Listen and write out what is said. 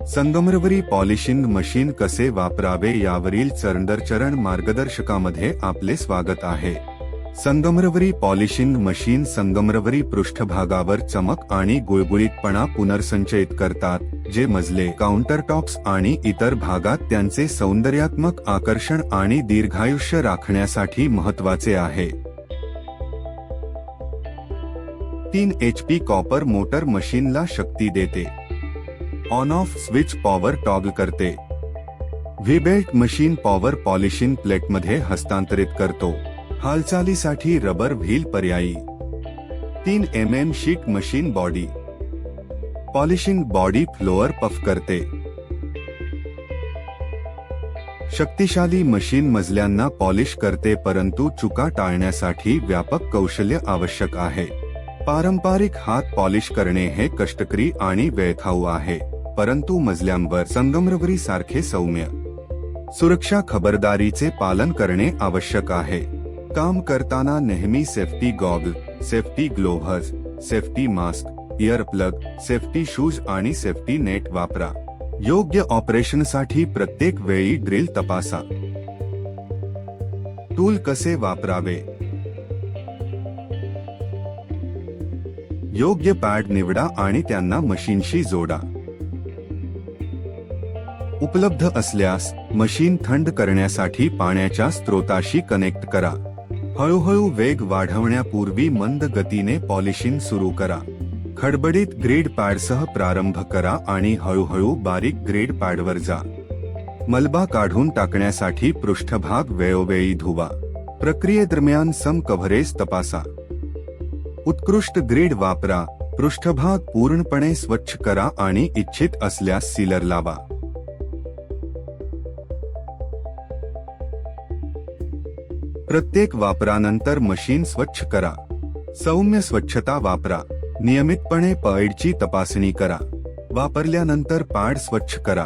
संगमरवरी polishing machine कसे वापरावे यावरील चरण मार्गदर्शकामध्ये आपले स्वागत आहे। संगमरवरी पॉलिशिंग मशीन संगमरवरी पृष्ठभागावर चमक आणि गुळगुळीतपणा पुनर्संचयित करतात, जे मजले, काउंटरटॉप्स आणि इतर भागात त्यांचे सौंदर्यात्मक आकर्षण आणि दीर्घायुष्य राखण्यासाठी महत्त्वाचे आहे। 3 HP कॉपर मोटर मशीनला शक्ती देते। On off switch power toggle करते। व्ही-बेल्ट मशीन पॉवर पॉलिशिंग प्लेटमध्ये हस्तांतरित करतो। हालचालीसाठी रबर व्हील पर्यायी। 3 mm sheet machine body polishing body floor puff करते। शक्तिशाली मशीन मजल्यांना पॉलिश करते, परंतु चुका टाळण्यासाठी व्यापक कौशल्य आवश्यक आहे। पारंपरिक हात पॉलिश करणे हे कष्टकरी आणि वेळखाऊ आहे, परंतु मजल्यांवर संगमरवरी सारखे सौम्य सुरक्षा खबरदारीचे पालन करणे आवश्यक आहे। काम करताना नेहमी safety goggle, safety gloves, safety mask, year plug, safety shoes आणि सेफ्टी नेट वापरा। योग्य ऑपरेशनसाठी प्रत्येक वेळी ड्रिल तपासा। टूल कसे वापरावे? योग्य पॅड निवडा आणि त्यांना मशीनशी जोडा। उपलब्ध असल्यास मशीन थंड करण्यासाठी पाण्याच्या स्त्रोताशी कनेक्ट करा। हळूहळू वेग वाढवण्यापूर्वी मंद गतीने पॉलिशिंग सुरू करा। खडबडीत ग्रेड पॅडसह प्रारंभ करा आणि हळूहळू बारीक ग्रेड पॅडवर जा। मलबा काढून टाकण्यासाठी पृष्ठभाग वेळोवेळी धुवा। प्रक्रियेदरम्यान सम कव्हरेज तपासा। उत्कृष्ट ग्रेड वापरा। पृष्ठभाग पूर्णपणे स्वच्छ करा आणि इच्छित असल्यास सीलर लावा। प्रत्येक वापरानंतर मशीन स्वच्छ करा। सौम्य स्वच्छता वापरा। नियमितपणे पॅडची तपासणी करा। वापरल्यानंतर पॅड स्वच्छ करा।